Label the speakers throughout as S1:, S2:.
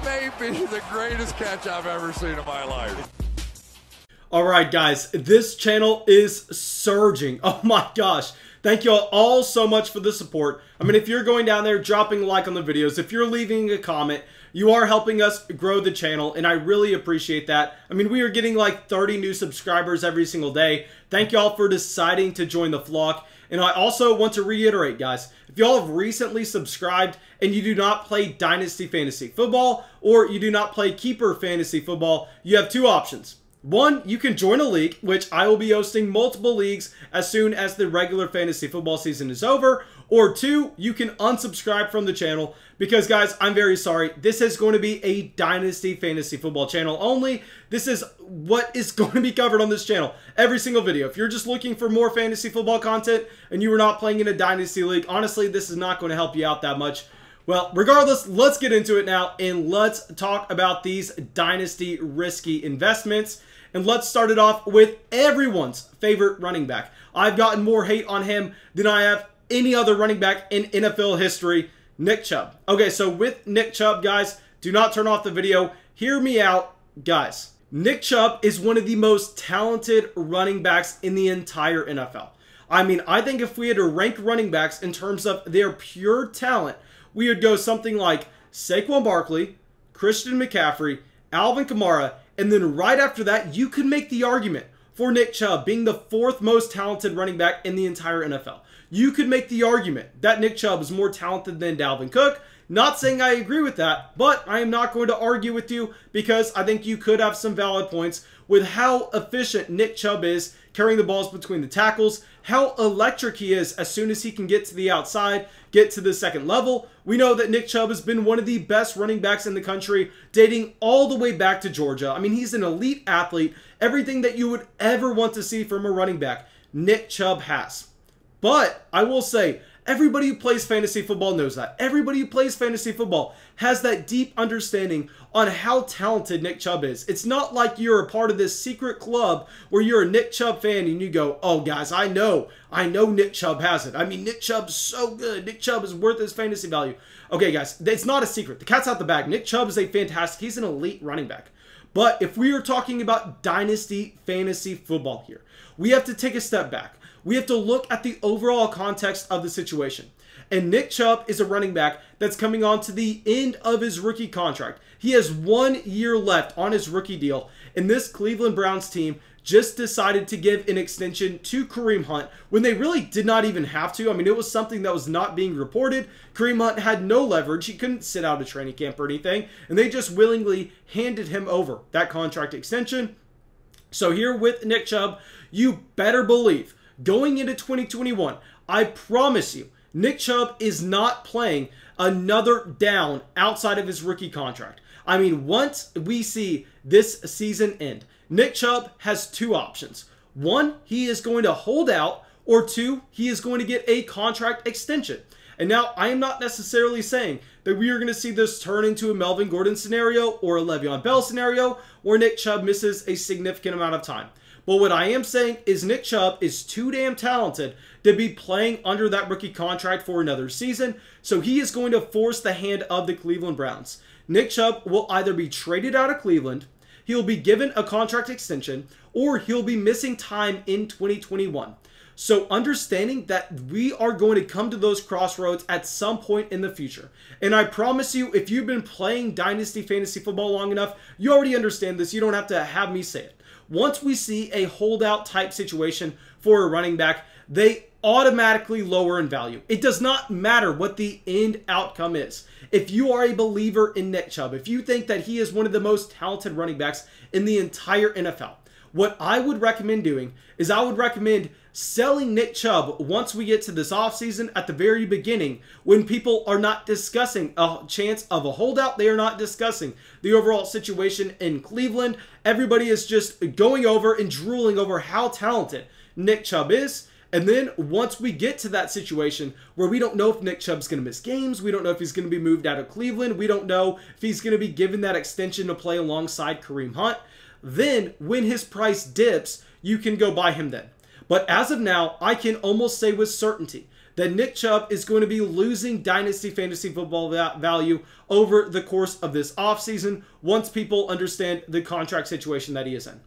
S1: That may be the greatest catch I've ever seen in my life.
S2: Alright guys, this channel is surging. Oh my gosh. Thank you all so much for the support. I mean, if you're going down there, dropping a like on the videos, if you're leaving a comment, you are helping us grow the channel, and I really appreciate that. I mean, we are getting like 30 new subscribers every single day. Thank y'all for deciding to join the flock. And I also want to reiterate, guys, if y'all have recently subscribed and you do not play Dynasty Fantasy Football or you do not play Keeper Fantasy Football, you have two options. One, you can join a league, which I will be hosting multiple leagues as soon as the regular fantasy football season is over. Or two, you can unsubscribe from the channel because, guys, I'm very sorry. This is going to be a Dynasty Fantasy Football channel only. This is what is going to be covered on this channel. Every single video. If you're just looking for more fantasy football content and you are not playing in a Dynasty league, honestly, this is not going to help you out that much. Well, regardless, let's get into it now and let's talk about these Dynasty risky investments. And let's start it off with everyone's favorite running back. I've gotten more hate on him than I have any other running back in NFL history, Nick Chubb. Okay, so with Nick Chubb, guys, do not turn off the video. Hear me out, guys. Nick Chubb is one of the most talented running backs in the entire NFL. I mean, I think if we had to rank running backs in terms of their pure talent, we would go something like Saquon Barkley, Christian McCaffrey, Alvin Kamara, and then right after that, you could make the argument for Nick Chubb being the fourth most talented running back in the entire NFL. You could make the argument that Nick Chubb is more talented than Dalvin Cook. Not saying I agree with that, but I am not going to argue with you because I think you could have some valid points with how efficient Nick Chubb is carrying the balls between the tackles, how electric he is as soon as he can get to the outside, get to the second level. We know that Nick Chubb has been one of the best running backs in the country, dating all the way back to Georgia. I mean, he's an elite athlete. Everything that you would ever want to see from a running back, Nick Chubb has. But I will say, everybody who plays fantasy football knows that. Everybody who plays fantasy football has that deep understanding on how talented Nick Chubb is. It's not like you're a part of this secret club where you're a Nick Chubb fan and you go, oh guys, I know Nick Chubb has it. I mean, Nick Chubb's so good. Nick Chubb is worth his fantasy value. Okay guys, it's not a secret. The cat's out the bag. Nick Chubb is a fantastic, he's an elite running back. But if we are talking about Dynasty Fantasy Football here, we have to take a step back. We have to look at the overall context of the situation. And Nick Chubb is a running back that's coming on to the end of his rookie contract. He has 1 year left on his rookie deal. And this Cleveland Browns team just decided to give an extension to Kareem Hunt when they really did not even have to. I mean, it was something that was not being reported. Kareem Hunt had no leverage. He couldn't sit out a training camp or anything. And they just willingly handed him over that contract extension. So here with Nick Chubb, you better believe going into 2021, I promise you, Nick Chubb is not playing another down outside of his rookie contract. I mean, once we see this season end, Nick Chubb has two options. One, he is going to hold out, or two, he is going to get a contract extension. And now, I am not necessarily saying that we are going to see this turn into a Melvin Gordon scenario or a Le'Veon Bell scenario where Nick Chubb misses a significant amount of time. But what I am saying is Nick Chubb is too damn talented to be playing under that rookie contract for another season, so he is going to force the hand of the Cleveland Browns. Nick Chubb will either be traded out of Cleveland, he'll be given a contract extension, or he'll be missing time in 2021. So understanding that we are going to come to those crossroads at some point in the future. And I promise you, if you've been playing Dynasty Fantasy Football long enough, you already understand this. You don't have to have me say it. Once we see a holdout type situation for a running back, they automatically lower in value. It does not matter what the end outcome is. If you are a believer in Nick Chubb, if you think that he is one of the most talented running backs in the entire NFL, what I would recommend doing is I would recommend selling Nick Chubb once we get to this offseason at the very beginning when people are not discussing a chance of a holdout. They are not discussing the overall situation in Cleveland. Everybody is just going over and drooling over how talented Nick Chubb is. And then once we get to that situation where we don't know if Nick Chubb's going to miss games, we don't know if he's going to be moved out of Cleveland, we don't know if he's going to be given that extension to play alongside Kareem Hunt, then when his price dips, you can go buy him then. But as of now, I can almost say with certainty that Nick Chubb is going to be losing Dynasty fantasy football value over the course of this offseason once people understand the contract situation that he is in.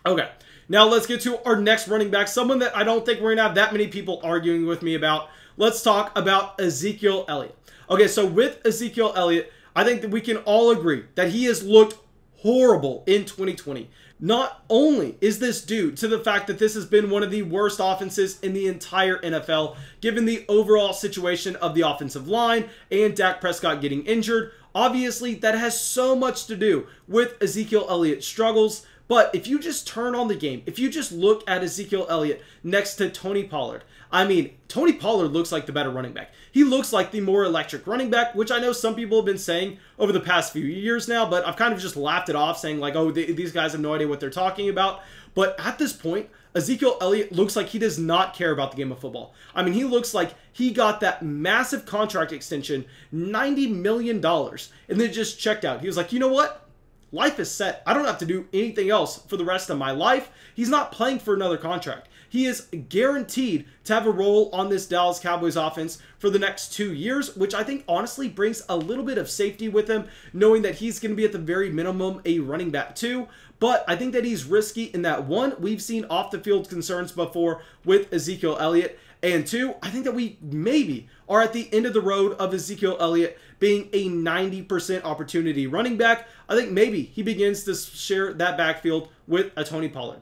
S2: Okay, now let's get to our next running back, someone that I don't think we're going to have that many people arguing with me about. Let's talk about Ezekiel Elliott. Okay, so with Ezekiel Elliott, I think that we can all agree that he has looked horrible in 2020. Not only is this due to the fact that this has been one of the worst offenses in the entire NFL, given the overall situation of the offensive line and Dak Prescott getting injured, obviously that has so much to do with Ezekiel Elliott's struggles. But if you just turn on the game, if you just look at Ezekiel Elliott next to Tony Pollard, I mean, Tony Pollard looks like the better running back. He looks like the more electric running back, which I know some people have been saying over the past few years now, but I've kind of just laughed it off, saying like, oh, these guys have no idea what they're talking about. But at this point, Ezekiel Elliott looks like he does not care about the game of football. I mean, he looks like he got that massive contract extension, $90 million, and then just checked out. He was like, you know what? Life is set. I don't have to do anything else for the rest of my life. He's not playing for another contract. He is guaranteed to have a role on this Dallas Cowboys offense for the next 2 years, which I think honestly brings a little bit of safety with him, knowing that he's going to be at the very minimum a running back too. But I think that he's risky in that, one, we've seen off the field concerns before with Ezekiel Elliott, and two, I think that we maybe are at the end of the road of Ezekiel Elliott being a 90% opportunity running back. I think maybe he begins to share that backfield with a Tony Pollard.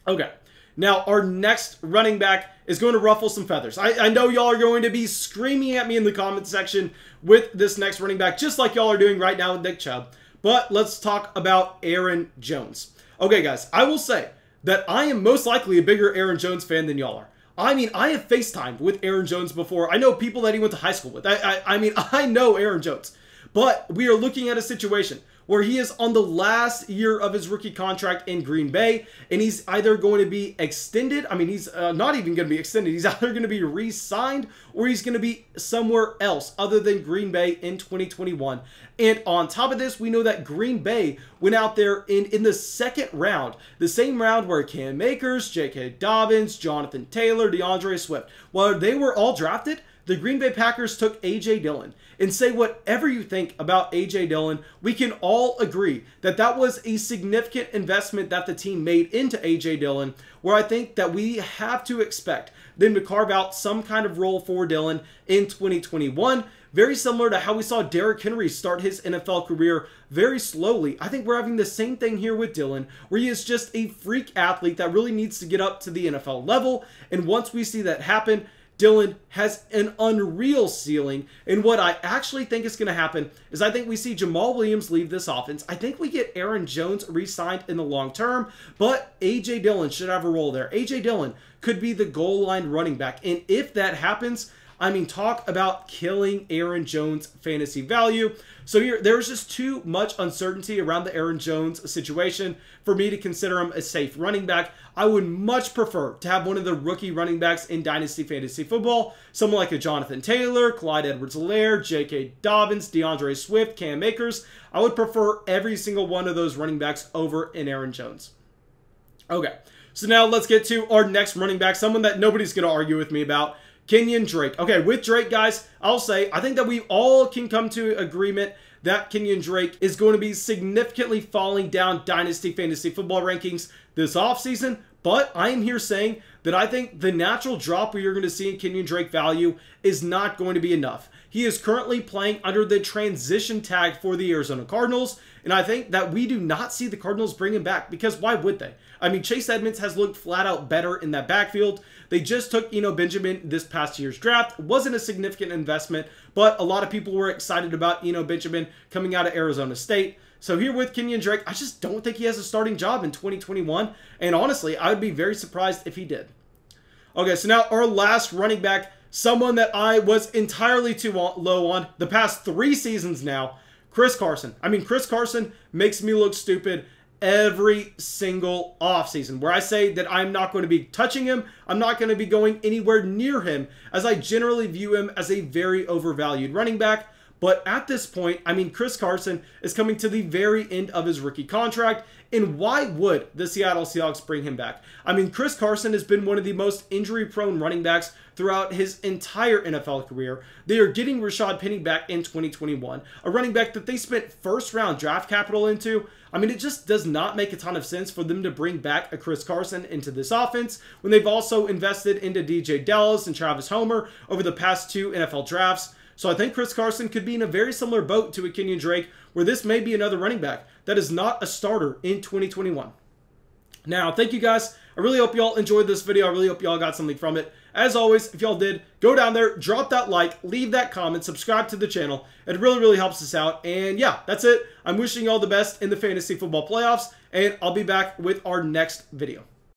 S2: Okay, now our next running back is going to ruffle some feathers. I know y'all are going to be screaming at me in the comment section with this next running back, just like y'all are doing right now with Nick Chubb. But let's talk about Aaron Jones. Okay, guys, I will say that I am most likely a bigger Aaron Jones fan than y'all are. I mean, I have FaceTimed with Aaron Jones before. I know people that he went to high school with. I mean, I know Aaron Jones. But we are looking at a situation where he is on the last year of his rookie contract in Green Bay, and he's either going to be extended. I mean, he's not even going to be extended. He's either going to be re-signed or he's going to be somewhere else other than Green Bay in 2021. And on top of this, we know that Green Bay went out there in the second round, the same round where Cam Akers, J.K. Dobbins, Jonathan Taylor, DeAndre Swift, while they were all drafted, the Green Bay Packers took A.J. Dillon. And say whatever you think about A.J. Dillon, we can all agree that that was a significant investment that the team made into A.J. Dillon, where I think that we have to expect them to carve out some kind of role for Dillon in 2021. Very similar to how we saw Derrick Henry start his NFL career very slowly. I think we're having the same thing here with Dillon, where he is just a freak athlete that really needs to get up to the NFL level. And once we see that happen, Dillon has an unreal ceiling, and what I actually think is going to happen is I think we see Jamal Williams leave this offense. I think we get Aaron Jones re-signed in the long term, but A.J. Dillon should have a role there. A.J. Dillon could be the goal line running back, and if that happens, I mean, talk about killing Aaron Jones' fantasy value. So here, there's just too much uncertainty around the Aaron Jones situation for me to consider him a safe running back. I would much prefer to have one of the rookie running backs in Dynasty Fantasy Football, someone like a Jonathan Taylor, Clyde Edwards-Helaire, J.K. Dobbins, DeAndre Swift, Cam Akers. I would prefer every single one of those running backs over in Aaron Jones. Okay, so now let's get to our next running back, someone that nobody's going to argue with me about, Kenyan Drake. Okay, with Drake, guys, I'll say, I think that we all can come to agreement that Kenyan Drake is going to be significantly falling down Dynasty Fantasy Football rankings this offseason, but I am here saying that I think the natural drop we are going to see in Kenyan Drake value is not going to be enough. He is currently playing under the transition tag for the Arizona Cardinals, and I think that we do not see the Cardinals bring him back, because why would they? I mean, Chase Edmonds has looked flat out better in that backfield. They just took Benjamin this past year's draft. Wasn't a significant investment, but a lot of people were excited about Benjamin coming out of Arizona State. So here with Kenyan Drake, I just don't think he has a starting job in 2021, and honestly, I would be very surprised if he did. Okay, so now our last running back, someone that I was entirely too low on the past 3 seasons now, Chris Carson. I mean, Chris Carson makes me look stupid every single offseason, where I say that I'm not going to be touching him, I'm not going to be going anywhere near him, as I generally view him as a very overvalued running back. But at this point, I mean, Chris Carson is coming to the very end of his rookie contract. And why would the Seattle Seahawks bring him back? I mean, Chris Carson has been one of the most injury-prone running backs throughout his entire NFL career. They are getting Rashad Penny back in 2021, a running back that they spent first-round draft capital into. I mean, it just does not make a ton of sense for them to bring back a Chris Carson into this offense when they've also invested into DJ Dallas and Travis Homer over the past 2 NFL drafts. So I think Chris Carson could be in a very similar boat to a Kenyan Drake, where this may be another running back that is not a starter in 2021. Now, thank you guys. I really hope y'all enjoyed this video. I really hope y'all got something from it. As always, if y'all did, go down there, drop that like, leave that comment, subscribe to the channel. It really, really helps us out. And yeah, that's it. I'm wishing y'all the best in the fantasy football playoffs, and I'll be back with our next video.